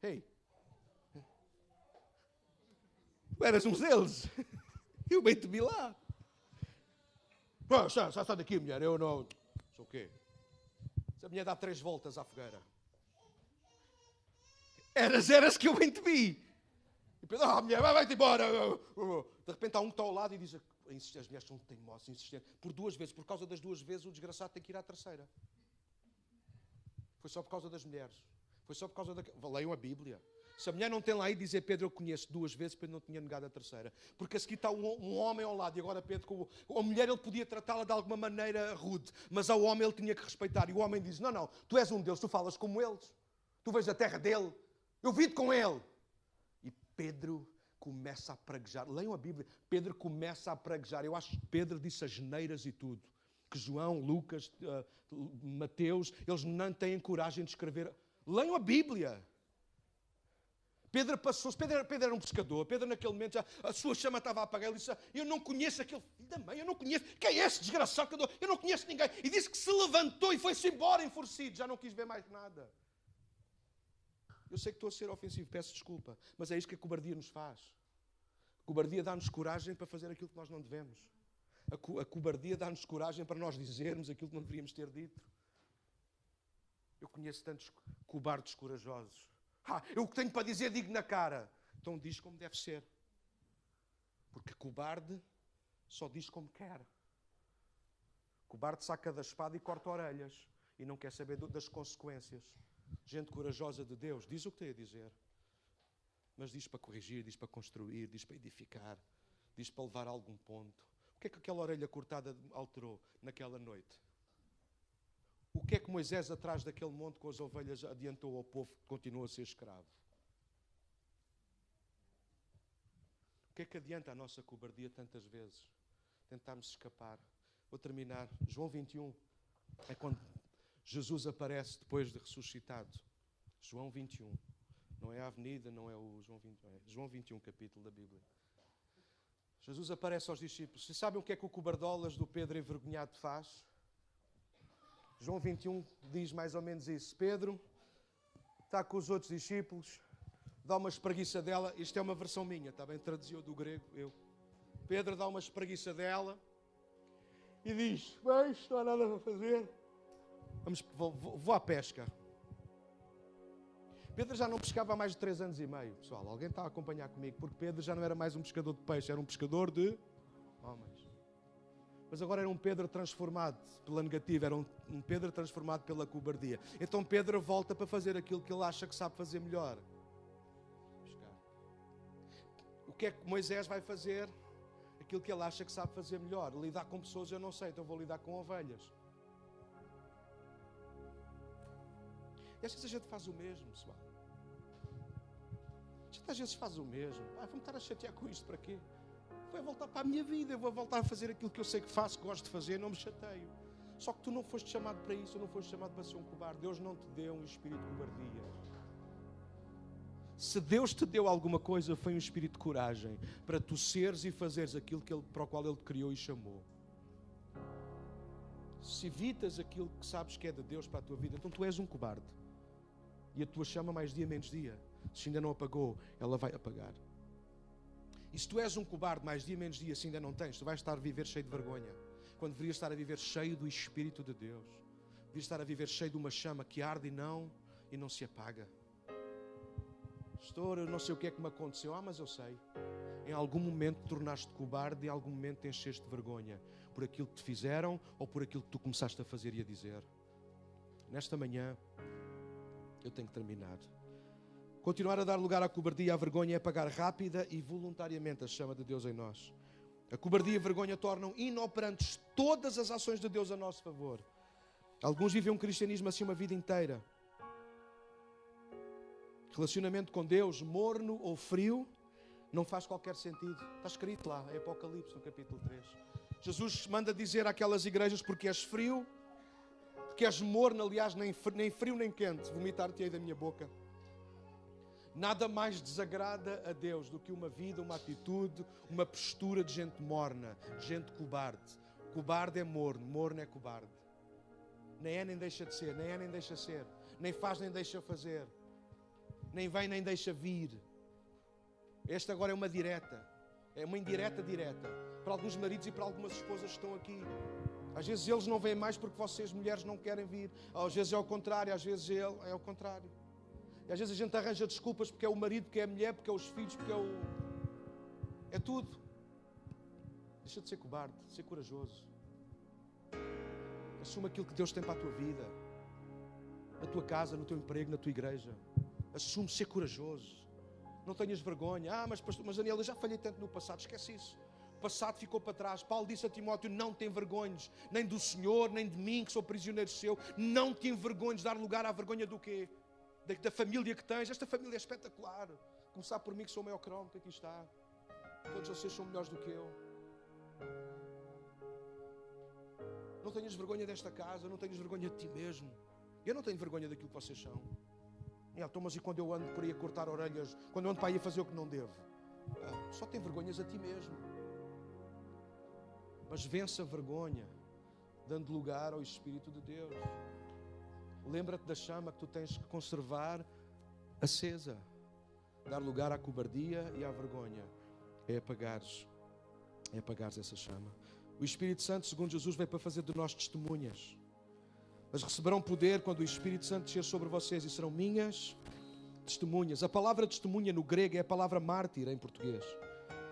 Ei, tu eras um deles. Eu bem te vi lá. Sai daqui, mulher. Eu não... Sou o quê? Se a mulher dá 3 voltas à fogueira. Eras que eu bem te vi. E pensa, mulher, vai-te embora. De repente há um que está ao lado e diz... As mulheres são teimosas, insistentes. Por 2 vezes. Por causa das 2 vezes, o desgraçado tem que ir à terceira. Foi só por causa das mulheres. Foi só por causa da... Leiam a Bíblia. Se a mulher não tem lá aí dizer, Pedro, eu conheço 2 vezes, Pedro não tinha negado a terceira. Porque a seguir está um homem ao lado, e agora Pedro, com a mulher ele podia tratá-la de alguma maneira rude, mas ao homem ele tinha que respeitar. E o homem diz, não, tu és um deles, tu falas como eles. Tu vês a terra dele. Eu vi-te com ele. E Pedro começa a praguejar. Leiam a Bíblia. Pedro começa a praguejar. Eu acho que Pedro disse as neiras e tudo. Que João, Lucas, Mateus, eles não têm coragem de escrever. Leiam a Bíblia. Pedro passou-se, Pedro era um pescador, Pedro naquele momento já, a sua chama estava a apagar, ele disse, eu não conheço aquele filho da mãe, eu não conheço, quem é esse desgraçado, eu não conheço ninguém, e disse que se levantou e foi-se embora enfurecido, já não quis ver mais nada. Eu sei que estou a ser ofensivo, peço desculpa, mas é isto que a cobardia nos faz. A cobardia dá-nos coragem para fazer aquilo que nós não devemos. A cobardia dá-nos coragem para nós dizermos aquilo que não deveríamos ter dito. Eu conheço tantos cobardes corajosos. Eu o que tenho para dizer digo na cara. Então diz como deve ser. Porque cobarde só diz como quer. Cobarde saca da espada e corta orelhas. E não quer saber das consequências. Gente corajosa de Deus diz o que tem a dizer. Mas diz para corrigir, diz para construir, diz para edificar. Diz para levar a algum ponto. O que é que aquela orelha cortada alterou naquela noite? O que é que Moisés, atrás daquele monte com as ovelhas, adiantou ao povo que continua a ser escravo? O que é que adianta a nossa cobardia tantas vezes? Tentarmos escapar. Vou terminar. João 21 é quando Jesus aparece depois de ressuscitado. João 21. Não é a avenida, não é o João 21. É João 21, capítulo da Bíblia. Jesus aparece aos discípulos. Vocês sabem o que é que o cobardolas do Pedro envergonhado faz? João 21 diz mais ou menos isso. Pedro está com os outros discípulos, dá uma espreguiçadela. Isto é uma versão minha, está bem? Traduziu do grego, eu. Pedro dá uma espreguiçadela e diz: bem, não há nada para fazer. Vou à pesca. Pedro já não pescava há mais de 3 anos e meio. Pessoal, alguém está a acompanhar comigo? Porque Pedro já não era mais um pescador de peixe, era um pescador de homens. Mas agora era um Pedro transformado pela negativa, era um Pedro transformado pela cobardia. Então Pedro volta para fazer aquilo que ele acha que sabe fazer melhor. O que é que Moisés vai fazer? Aquilo que ele acha que sabe fazer melhor. Lidar com pessoas eu não sei, então vou lidar com ovelhas. E às vezes a gente faz o mesmo, pessoal. A gente às vezes faz o mesmo. Vou-me estar a chatear com isto para quê? Vou voltar para a minha vida, eu vou voltar a fazer aquilo que eu sei que faço, que gosto de fazer, não me chateio. Só que tu não foste chamado para isso, não foste chamado para ser um cobarde. Deus não te deu um espírito de cobardia. Se Deus te deu alguma coisa, foi um espírito de coragem, para tu seres e fazeres aquilo para o qual Ele te criou e chamou. Se evitas aquilo que sabes que é de Deus para a tua vida, então tu és um cobarde. E a tua chama mais dia menos dia. Se ainda não apagou, ela vai apagar. E se tu és um cobarde mais dia menos dia, se ainda não tens, tu vais estar a viver cheio de vergonha. Quando deverias estar a viver cheio do Espírito de Deus. Deverias estar a viver cheio de uma chama que arde e não se apaga. Pastor, eu não sei o que é que me aconteceu. Mas eu sei. Em algum momento tornaste cobarde e em algum momento encheste de vergonha. Por aquilo que te fizeram ou por aquilo que tu começaste a fazer e a dizer. Nesta manhã, eu tenho que terminar. Continuar a dar lugar à cobardia e à vergonha é apagar rápida e voluntariamente a chama de Deus em nós. A cobardia e a vergonha tornam inoperantes todas as ações de Deus a nosso favor. Alguns vivem um cristianismo assim uma vida inteira. Relacionamento com Deus, morno ou frio, não faz qualquer sentido. Está escrito lá, em Apocalipse, no capítulo 3. Jesus manda dizer àquelas igrejas: porque és frio, porque és morno, aliás, nem frio nem quente, vomitar-te-ei da minha boca. Nada mais desagrada a Deus do que uma vida, uma atitude, uma postura de gente morna, de gente cobarde. Cobarde é morno, morno é cobarde. Nem é nem deixa de ser, nem é nem deixa ser, nem faz nem deixa fazer, nem vem nem deixa vir. Esta agora é uma direta, é uma indireta direta, para alguns maridos e para algumas esposas que estão aqui. Às vezes eles não vêm mais porque vocês mulheres não querem vir, às vezes é o contrário, às vezes é o contrário. E às vezes a gente arranja desculpas porque é o marido, porque é a mulher, porque é os filhos, porque é tudo. Deixa de ser cobarde, ser corajoso. Assuma aquilo que Deus tem para a tua vida, na tua casa, no teu emprego, na tua igreja. Assume ser corajoso. Não tenhas vergonha. Mas Daniel, eu já falhei tanto no passado. Esquece isso. O passado ficou para trás. Paulo disse a Timóteo: não te envergonhes, nem do Senhor, nem de mim, que sou prisioneiro seu. Não te envergonhes, dar lugar à vergonha do quê? Da família que tens. Esta família é espetacular. Começar por mim, que sou o maior cromo, que aqui está. Todos vocês são melhores do que eu. Não tenhas vergonha desta casa, não tenhas vergonha de ti mesmo. Eu não tenho vergonha daquilo que vocês são. Mas e quando eu ando por aí a cortar orelhas, quando eu ando para aí a fazer o que não devo? Só tem vergonhas a ti mesmo. Mas vence a vergonha, dando lugar ao Espírito de Deus. Lembra-te da chama que tu tens que conservar acesa. Dar lugar à cobardia e à vergonha é apagares essa chama. O Espírito Santo, segundo Jesus, veio para fazer de nós testemunhas. Mas receberão poder quando o Espírito Santo descer sobre vocês e serão minhas testemunhas. A palavra testemunha no grego é a palavra mártir em português.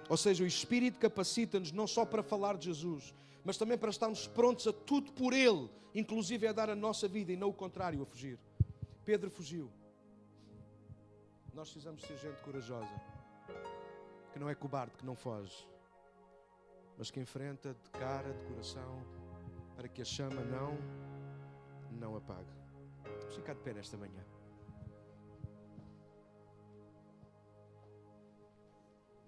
Ou seja, o Espírito capacita-nos não só para falar de Jesus, mas também para estarmos prontos a tudo por Ele, inclusive a dar a nossa vida e não o contrário, a fugir. Pedro fugiu. Nós precisamos ser gente corajosa, que não é cobarde, que não foge, mas que enfrenta de cara, de coração, para que a chama não apague. Vamos ficar de pé nesta manhã.